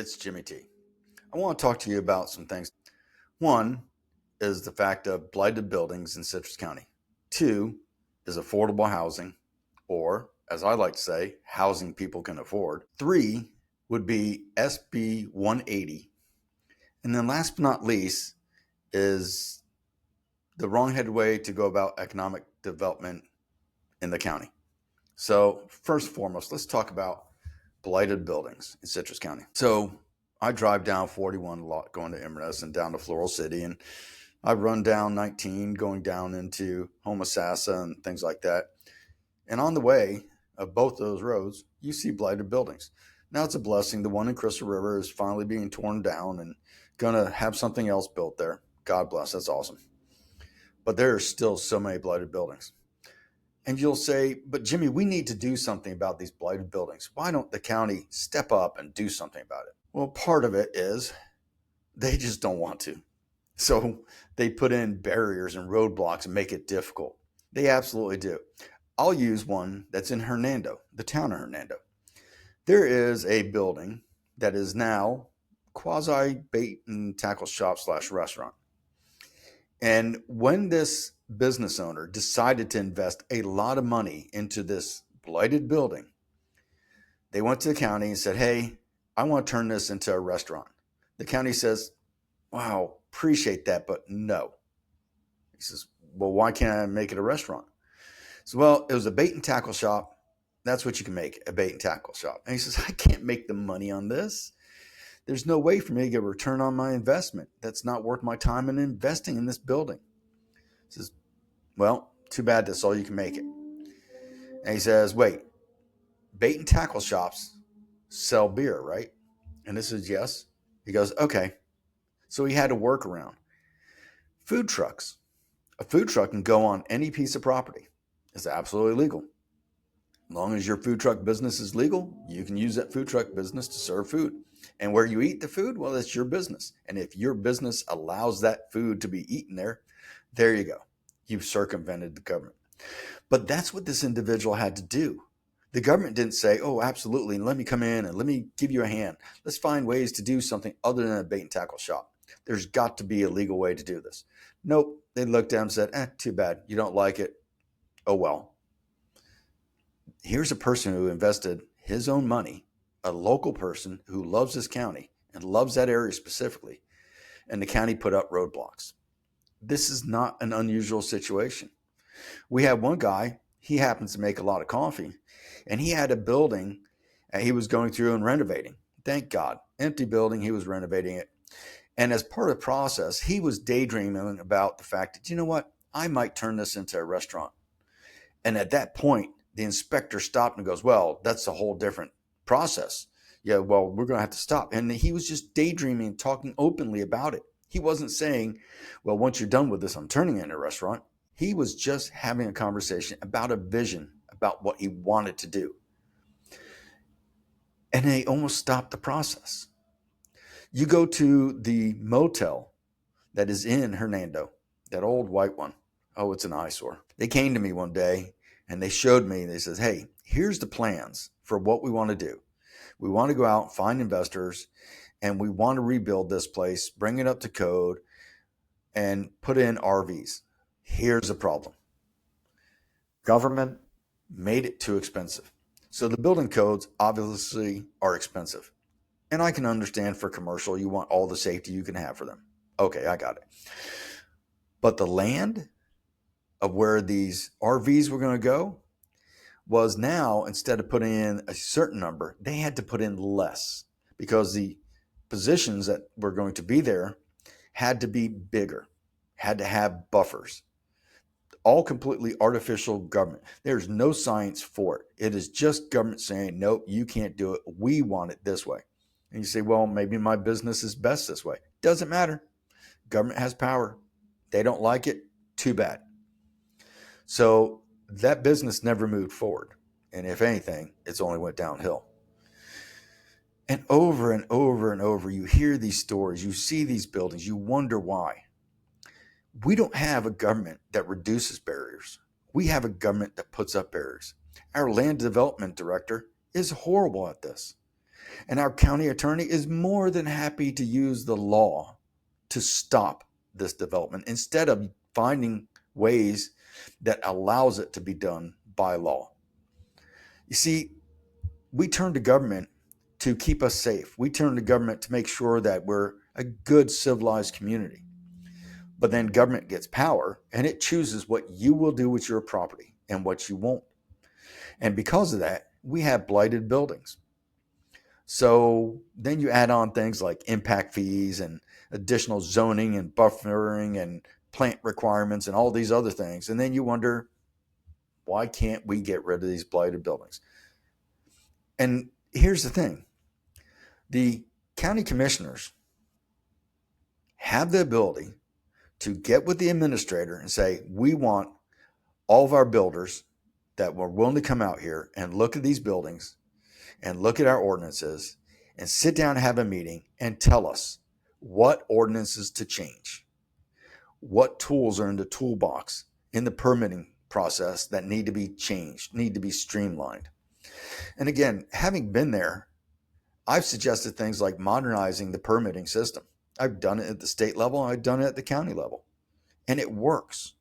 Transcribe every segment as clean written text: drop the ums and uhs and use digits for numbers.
it's Jimmy T. I want to talk to you about some things. One is the fact of blighted buildings in Citrus County. Two is affordable housing, or as I like to say, housing people can afford. Three would be SB 180. And then last but not least is the wrong-headed way to go about economic development in the county. So first and foremost, let's talk about blighted buildings in Citrus County. So I drive down 41 a lot going to Inverness and down to Floral City, and I run down 19 going down into Homosassa and things like that. And on the way of both those roads, you see blighted buildings. Now it's a blessing. The one in Crystal River is finally being torn down and going to have something else built there. God bless. That's awesome. But there are still so many blighted buildings. And you'll say, but Jimmy, we need to do something about these blighted buildings. Why don't the county step up and do something about it? Well, part of it is they just don't want to. So they put in barriers and roadblocks and make it difficult. They absolutely do. I'll use one that's in Hernando, the town of Hernando. There is a building that is now quasi bait and tackle shop / restaurant. And when this business owner decided to invest a lot of money into this blighted building, they went to the county and said, hey, I want to turn this into a restaurant. The county says, wow, appreciate that, but no. He says, well, why can't I make it a restaurant? So, well, it was a bait and tackle shop. That's what you can make, a bait and tackle shop. And he says, I can't make the money on this. There's no way for me to get a return on my investment. That's not worth my time in investing in this building. He says, well, too bad that's all you can make it. And he says, wait, bait and tackle shops sell beer, right? And this is yes. He goes, okay. So he had a workaround. Food trucks. A food truck can go on any piece of property. It's absolutely legal. As long as your food truck business is legal, you can use that food truck business to serve food. And where you eat the food, well, that's your business. And if your business allows that food to be eaten there you go. You've circumvented the government. But that's what this individual had to do. The government didn't say, oh, absolutely, let me come in and let me give you a hand. Let's find ways to do something other than a bait and tackle shop. There's got to be a legal way to do this. Nope. They looked at him and said, too bad. You don't like it. Oh, well. Here's a person who invested his own money, a local person who loves this county and loves that area specifically, and the county put up roadblocks. This is not an unusual situation. We had one guy, he happens to make a lot of coffee, and he had a building he was going through and renovating. Thank God. Empty building, he was renovating it. And as part of the process, he was daydreaming about the fact that, you know what, I might turn this into a restaurant. And at that point, the inspector stopped and goes, well, that's a whole different process. Yeah, well, we're going to have to stop. And he was just daydreaming, talking openly about it. He wasn't saying, well, once you're done with this, I'm turning it into a restaurant. He was just having a conversation about a vision, about what he wanted to do. And they almost stopped the process. You go to the motel that is in Hernando, that old white one. Oh, it's an eyesore. They came to me one day and they showed me, they said, hey, here's the plans for what we want to do. We want to go out, find investors, and we want to rebuild this place, bring it up to code, and put in RVs. Here's the problem. Government made it too expensive. So the building codes obviously are expensive. And I can understand for commercial, you want all the safety you can have for them. Okay, I got it. But the land of where these RVs were going to go was now, instead of putting in a certain number, they had to put in less because the positions that were going to be there had to be bigger, had to have buffers. All completely artificial government. There's no science for it. It is just government saying, nope, you can't do it. We want it this way. And you say, well, maybe my business is best this way. Doesn't matter. Government has power. They don't like it. Too bad. So that business never moved forward. And if anything, it's only went downhill. And over and over and over, you hear these stories, you see these buildings, you wonder why. We don't have a government that reduces barriers. We have a government that puts up barriers. Our land development director is horrible at this. And our county attorney is more than happy to use the law to stop this development instead of finding ways that allows it to be done by law. You see, we turn to government to keep us safe. We turn to government to make sure that we're a good civilized community. But then government gets power and it chooses what you will do with your property and what you won't. And because of that, we have blighted buildings. So then you add on things like impact fees and additional zoning and buffering and plant requirements and all these other things. And then you wonder, why can't we get rid of these blighted buildings? And here's the thing. The county commissioners have the ability to get with the administrator and say, we want all of our builders that were willing to come out here and look at these buildings and look at our ordinances and sit down and have a meeting and tell us what ordinances to change, what tools are in the toolbox in the permitting process that need to be changed, need to be streamlined. And again, having been there, I've suggested things like modernizing the permitting system. I've done it at the state level, I've done it at the county level, and it works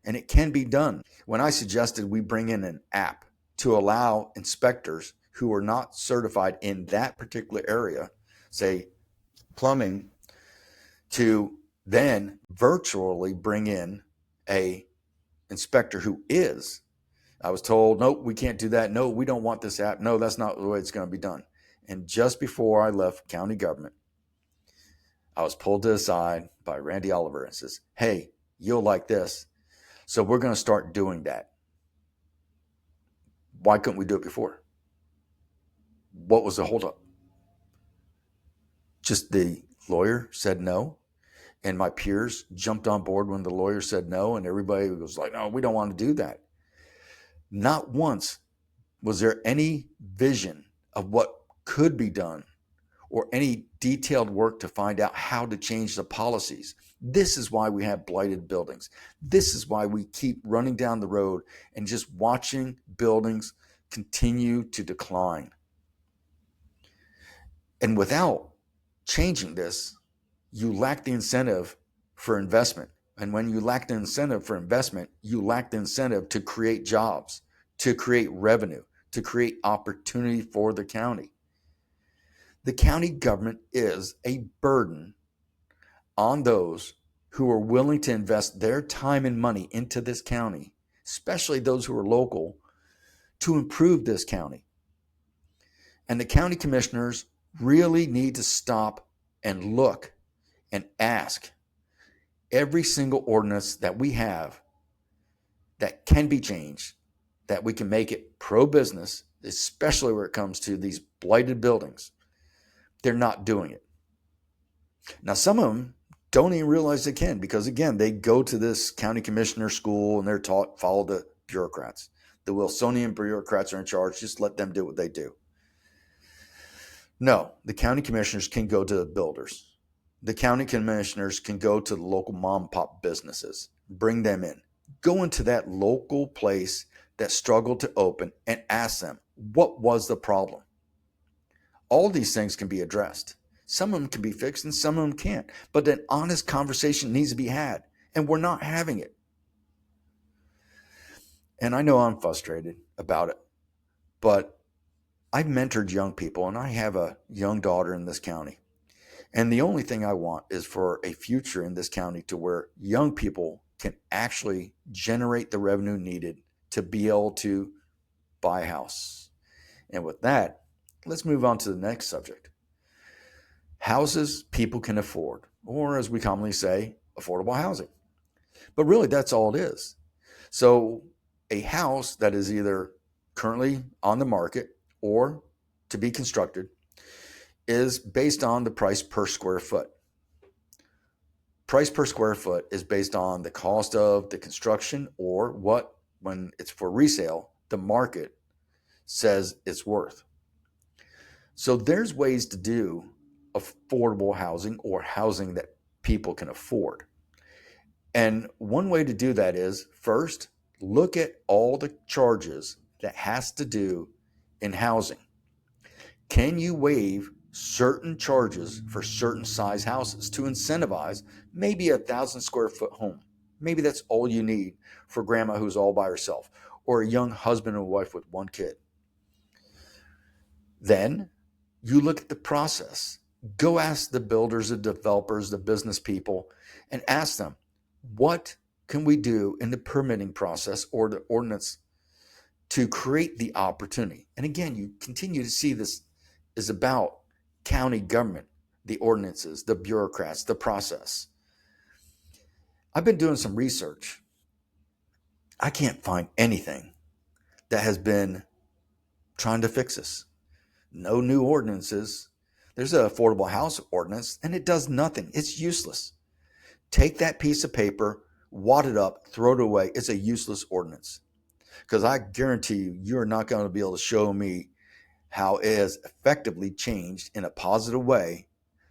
and it can be done. When I suggested we bring in an app to allow inspectors who are not certified in that particular area, say plumbing, to then virtually bring in a inspector who is, I was told, nope, we can't do that. No, we don't want this app. No, that's not the way it's going to be done. And just before I left county government, I was pulled to the side by Randy Oliver and says, hey, you'll like this. So we're going to start doing that. Why couldn't we do it before? What was the holdup? Just the lawyer said no. And my peers jumped on board when the lawyer said no. And everybody was like, no, we don't want to do that. Not once was there any vision of what could be done or any detailed work to find out how to change the policies. This is why we have blighted buildings. This is why we keep running down the road and just watching buildings continue to decline. And without changing this, you lack the incentive for investment. And when you lack the incentive for investment, you lack the incentive to create jobs, to create revenue, to create opportunity for the county. The county government is a burden on those who are willing to invest their time and money into this county, especially those who are local, to improve this county. And the county commissioners really need to stop and look and ask every single ordinance that we have that can be changed, that we can make it pro-business, especially where it comes to these blighted buildings. They're not doing it. Now, some of them don't even realize they can because, again, they go to this county commissioner school and they're taught, follow the bureaucrats. The Wilsonian bureaucrats are in charge. Just let them do what they do. No, the county commissioners can go to the builders. The county commissioners can go to the local mom and pop businesses, bring them in, go into that local place that struggled to open and ask them, what was the problem? All these things can be addressed. Some of them can be fixed and some of them can't. But an honest conversation needs to be had, and we're not having it. And I know I'm frustrated about it, but I've mentored young people, and I have a young daughter in this county. And the only thing I want is for a future in this county to where young people can actually generate the revenue needed to be able to buy a house. And with that, let's move on to the next subject. Houses people can afford, or as we commonly say, affordable housing. But really, that's all it is. So a house that is either currently on the market or to be constructed is based on the price per square foot. Price per square foot is based on the cost of the construction or what, when it's for resale, the market says it's worth. So there's ways to do affordable housing or housing that people can afford. And one way to do that is, first, look at all the charges that has to do in housing. Can you waive certain charges for certain size houses to incentivize maybe 1,000 square foot home? Maybe that's all you need for grandma who's all by herself, or a young husband and wife with one kid. Then you look at the process. Go ask the builders, the developers, the business people, and ask them, what can we do in the permitting process or the ordinance to create the opportunity? And again, you continue to see this is about county government, the ordinances, the bureaucrats, the process. I've been doing some research. I can't find anything that has been trying to fix this. No new ordinances. There's an affordable house ordinance, and it does nothing. It's useless. Take that piece of paper, wad it up, throw it away. It's a useless ordinance. Because I guarantee you, you're not going to be able to show me how it has effectively changed in a positive way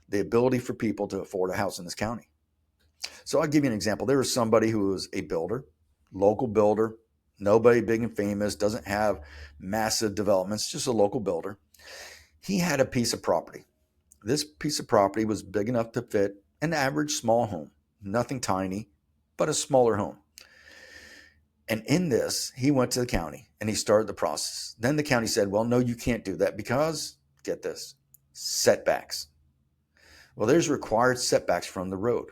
the ability for people to afford a house in this county. So I'll give you an example. There was somebody who was a builder, local builder, nobody big and famous, doesn't have massive developments, just a local builder. He had a piece of property. This piece of property was big enough to fit an average small home, nothing tiny, but a smaller home. And in this, he went to the county and he started the process. Then the county said, well, no, you can't do that because, get this, setbacks. Well, there's required setbacks from the road.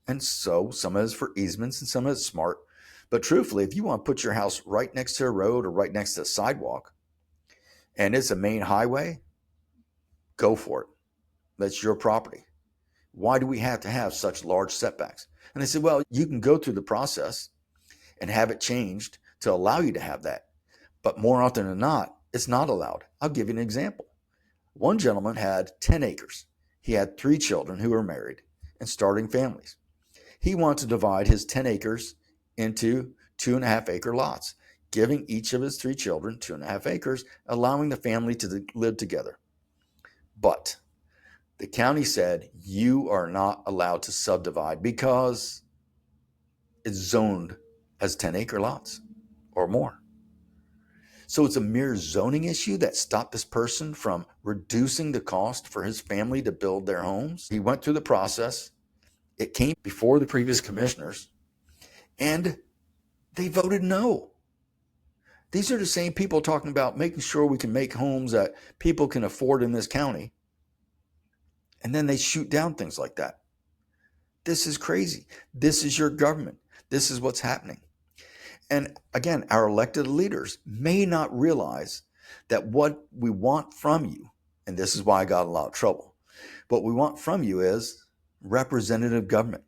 And so some of it's for easements and some of it's smart. But truthfully, if you want to put your house right next to a road or right next to a sidewalk and it's a main highway, go for it. That's your property. Why do we have to have such large setbacks? And they said, well, you can go through the process and have it changed to allow you to have that. But more often than not, it's not allowed. I'll give you an example. One gentleman had 10 acres. He had 3 children who were married and starting families. He wanted to divide his 10 acres into 2.5-acre lots, giving each of his 3 children 2.5 acres, allowing the family to live together. But the county said, you are not allowed to subdivide because it's zoned as 10-acre lots or more. So it's a mere zoning issue that stopped this person from reducing the cost for his family to build their homes. He went through the process. It came before the previous commissioners, and they voted no. These are the same people talking about making sure we can make homes that people can afford in this county. And then they shoot down things like that. This is crazy. This is your government. This is what's happening. And again, our elected leaders may not realize that what we want from you, and this is why I got in a lot of trouble, what we want from you is representative government.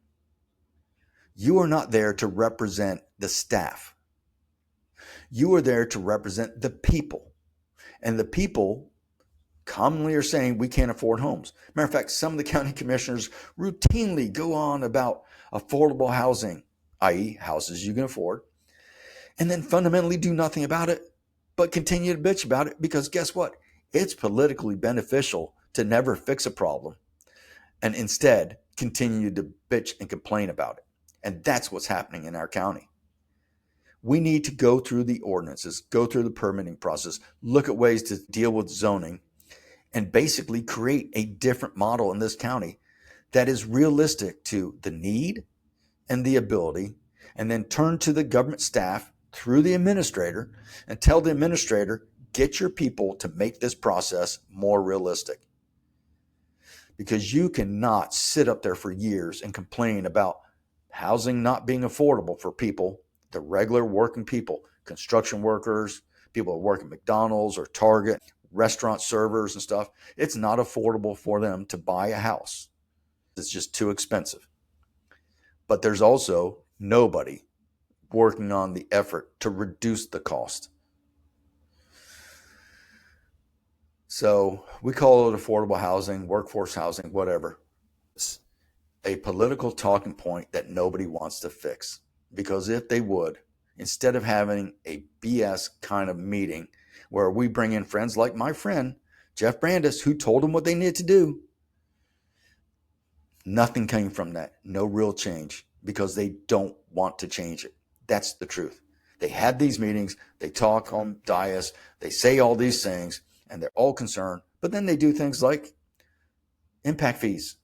You are not there to represent the staff. You are there to represent the people. And the people commonly are saying we can't afford homes. Matter of fact, some of the county commissioners routinely go on about affordable housing, i.e. houses you can afford, and then fundamentally do nothing about it, but continue to bitch about it because guess what? It's politically beneficial to never fix a problem and instead continue to bitch and complain about it. And that's what's happening in our county. We need to go through the ordinances, go through the permitting process, look at ways to deal with zoning, and basically create a different model in this county that is realistic to the need and the ability, and then turn to the government staff through the administrator and tell the administrator, get your people to make this process more realistic. Because you cannot sit up there for years and complain about housing not being affordable for people, the regular working people, construction workers, people who work at McDonald's or Target, restaurant servers and stuff. It's not affordable for them to buy a house. It's just too expensive. But there's also nobody working on the effort to reduce the cost. So we call it affordable housing, workforce housing, whatever. It's a political talking point that nobody wants to fix. Because if they would, instead of having a BS kind of meeting where we bring in friends like my friend, Jeff Brandis, who told them what they needed to do, nothing came from that. No real change because they don't want to change it. That's the truth. They had these meetings, they talk on dais, they say all these things, and they're all concerned, But then they do things like impact fees.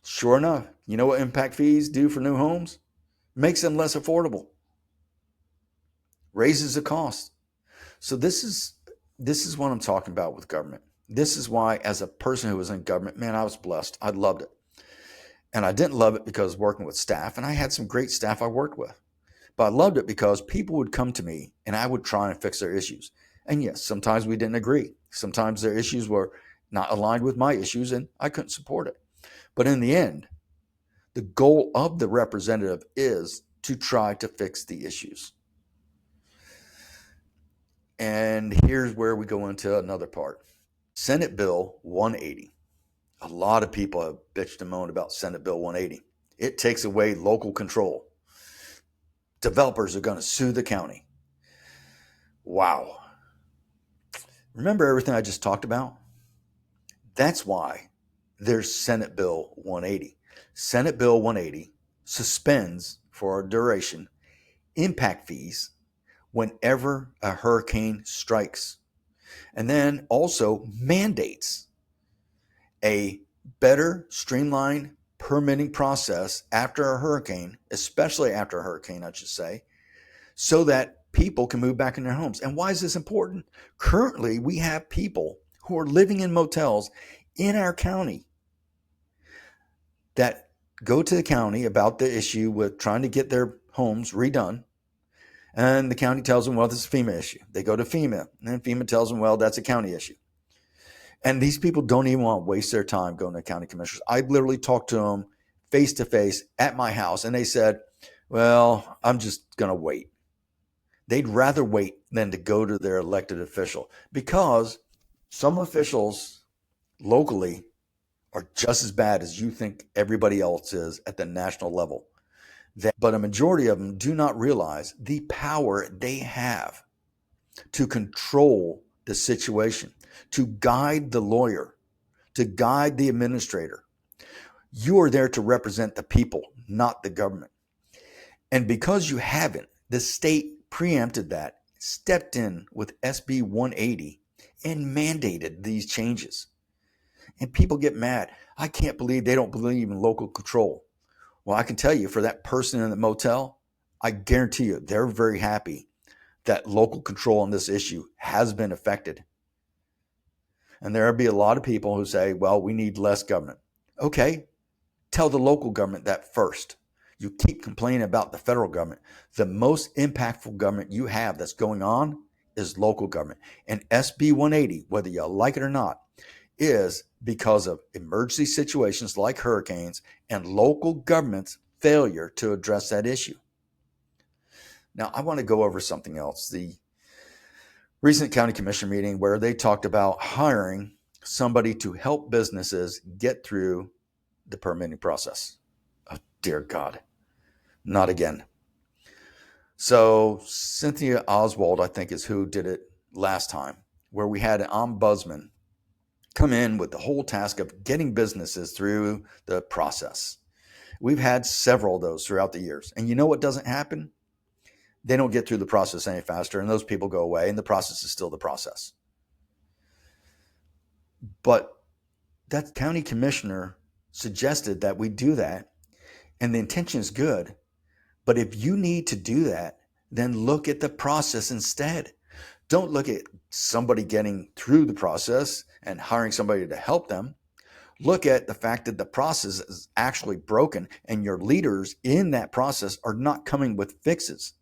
Sure enough, you know what impact fees do for new homes? Makes them less affordable, raises the cost. So this is what I'm talking about with government. This is why, as a person who was in government, man, I was blessed. I loved it. And I didn't love it because working with staff, and I had some great staff I worked with. But I loved it because people would come to me and I would try and fix their issues. And yes, sometimes we didn't agree. Sometimes their issues were not aligned with my issues and I couldn't support it. But in the end, the goal of the representative is to try to fix the issues. And here's where we go into another part. Senate Bill 180. A lot of people have bitched and moaned about Senate Bill 180. It takes away local control. Developers are going to sue the county. Wow. Remember everything I just talked about? That's why there's Senate Bill 180. Senate Bill 180 suspends for a duration impact fees whenever a hurricane strikes, and then also mandates a better streamlined permitting process after a hurricane, especially after a hurricane, I should say, so that people can move back in their homes. And why is this important? Currently, we have people who are living in motels in our county that go to the county about the issue with trying to get their homes redone. And the county tells them, well, this is a FEMA issue. They go to FEMA, and then FEMA tells them, well, that's a county issue. And these people don't even want to waste their time going to county commissioners. I literally talked to them face to face at my house, and they said, well, I'm just going to wait. They'd rather wait than to go to their elected official, because some officials locally are just as bad as you think everybody else is at the national level. But a majority of them do not realize the power they have to control the situation, to guide the lawyer, to guide the administrator. You are there to represent the people, not the government. And because you haven't, the state preempted that, stepped in with SB 180 and mandated these changes. And people get mad. I can't believe they don't believe in local control. Well, I can tell you, for that person in the motel, I guarantee you they're very happy that local control on this issue has been affected. And there'll be a lot of people who say, well, we need less government. Okay, tell the local government that first. You keep complaining about the federal government. The most impactful government you have that's going on is local government. And SB 180, whether you like it or not, is because of emergency situations like hurricanes and local government's failure to address that issue. Now, I want to go over something else. The recent county commission meeting where they talked about hiring somebody to help businesses get through the permitting process. Oh, dear God, not again. So Cynthia Oswald, I think, is who did it last time, where we had an ombudsman come in with the whole task of getting businesses through the process. We've had several of those throughout the years. And you know what doesn't happen? They don't get through the process any faster, and those people go away, and the process is still the process. But that county commissioner suggested that we do that, and the intention is good. But if you need to do that, then look at the process instead. Don't look at somebody getting through the process and hiring somebody to help them. Look at the fact that the process is actually broken and your leaders in that process are not coming with fixes.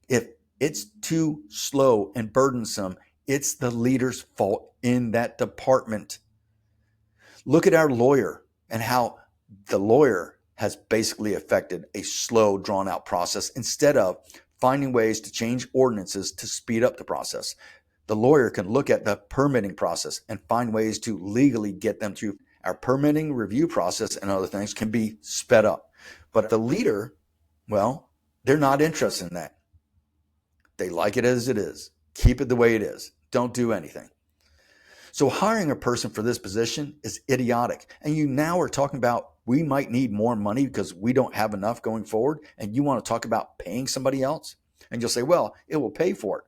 If it's too slow and burdensome, it's the leader's fault in that department. Look at our lawyer and how the lawyer has basically affected a slow, drawn-out process instead of finding ways to change ordinances to speed up the process. The lawyer can look at the permitting process and find ways to legally get them through. Our permitting review process and other things can be sped up. But the leader, well, they're not interested in that. They like it as it is. Keep it the way it is. Don't do anything. So hiring a person for this position is idiotic. And you now are talking about we might need more money because we don't have enough going forward. And you want to talk about paying somebody else? And you'll say, well, it will pay for it.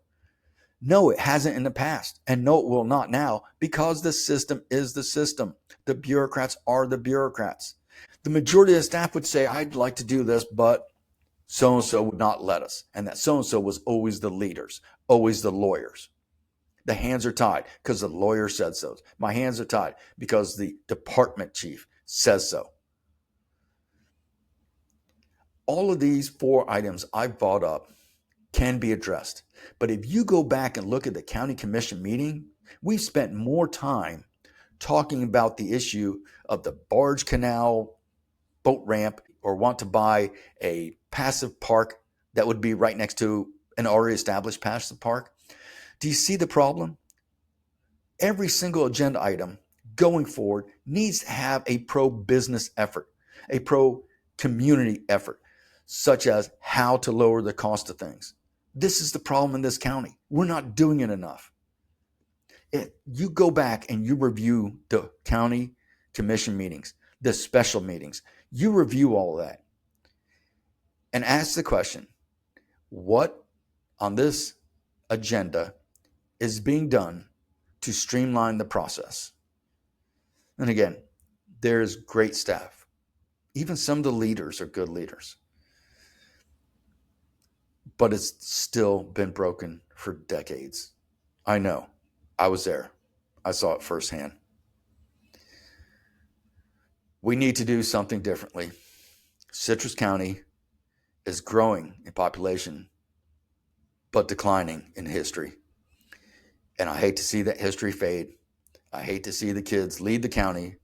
No, it hasn't in the past. And no, it will not now, because the system is the system. The bureaucrats are the bureaucrats. The majority of the staff would say, I'd like to do this, but so-and-so would not let us. And that so-and-so was always the leaders, always the lawyers. The hands are tied because the lawyer said so. My hands are tied because the department chief says so. All of these 4 items I've brought up can be addressed. But if you go back and look at the county commission meeting, we've spent more time talking about the issue of the barge canal boat ramp, or want to buy a passive park that would be right next to an already established passive park. Do you see the problem? Every single agenda item going forward needs to have a pro-business effort, a pro-community effort, such as how to lower the cost of things. This is the problem in this county. We're not doing it enough. If you go back and you review the county commission meetings, the special meetings, you review all of that and ask the question, what on this agenda is being done to streamline the process? And again, there's great staff. Even some of the leaders are good leaders. But it's still been broken for decades. I know. I was there. I saw it firsthand. We need to do something differently. Citrus County is growing in population, but declining in history. And I hate to see that history fade. I hate to see the kids leave the county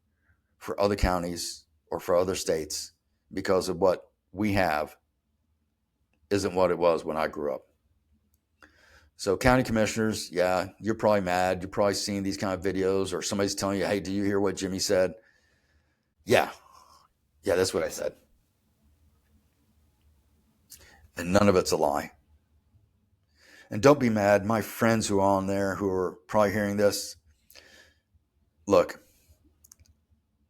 for other counties or for other states because of what we have isn't what it was when I grew up. So county commissioners, yeah, you're probably mad. You're probably seeing these kind of videos, or somebody's telling you, hey, do you hear what Jimmy said? Yeah, that's what I said. And none of it's a lie. And don't be mad. My friends who are on there who are probably hearing this, look,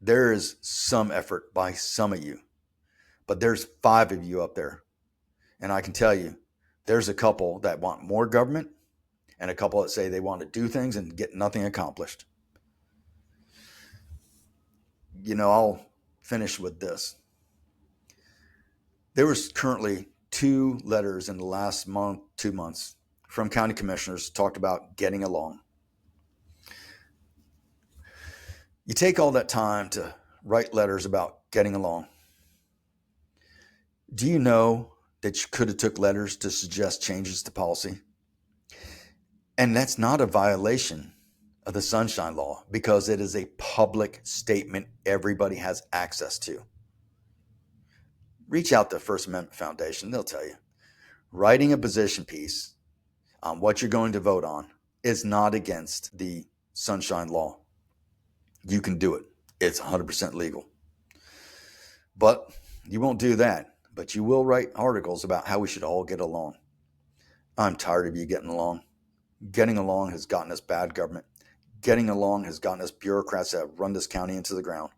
there is some effort by some of you, but there's 5 of you up there. And I can tell you, there's a couple that want more government and a couple that say they want to do things and get nothing accomplished. I'll finish with this. There was currently 2 letters in the last 2 months from county commissioners talked about getting along. You take all that time to write letters about getting along. Do you know that you could have took letters to suggest changes to policy? And that's not a violation of the Sunshine Law because it is a public statement everybody has access to. Reach out to the First Amendment Foundation. They'll tell you. Writing a position piece on what you're going to vote on is not against the Sunshine Law. You can do it. It's 100% legal. But you won't do that. But you will write articles about how we should all get along. I'm tired of you getting along. Getting along has gotten us bad government. Getting along has gotten us bureaucrats that run this county into the ground.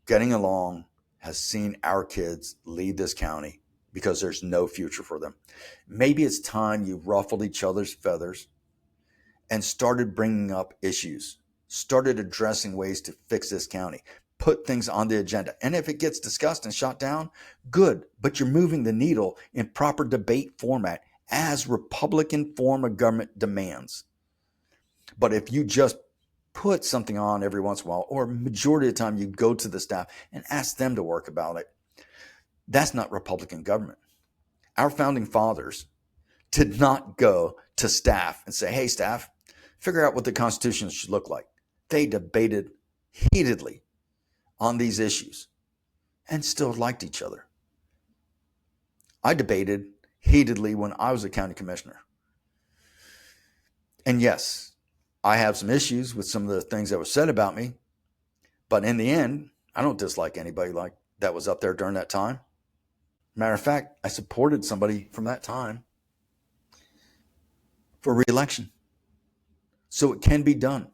Getting along has seen our kids leave this county because there's no future for them. Maybe it's time you ruffled each other's feathers and started bringing up issues, started addressing ways to fix this county, put things on the agenda. And if it gets discussed and shot down, good, but you're moving the needle in proper debate format as Republican form of government demands. But if you just put something on every once in a while, or majority of the time you go to the staff and ask them to work about it, that's not Republican government. Our founding fathers did not go to staff and say, hey, staff, figure out what the Constitution should look like. They debated heatedly on these issues and still liked each other. I debated heatedly when I was a county commissioner. And yes, I have some issues with some of the things that were said about me, but in the end, I don't dislike anybody like that was up there during that time. Matter of fact, I supported somebody from that time for re-election. So it can be done.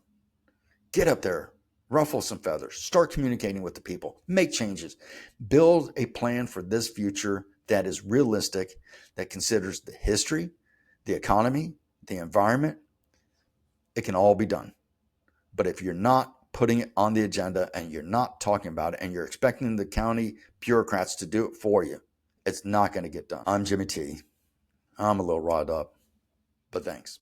Get up there, ruffle some feathers, start communicating with the people, make changes, build a plan for this future that is realistic, that considers the history, the economy, the environment, it can all be done. But if you're not putting it on the agenda and you're not talking about it and you're expecting the county bureaucrats to do it for you, it's not going to get done. I'm Jimmy T. I'm a little riled up, but thanks.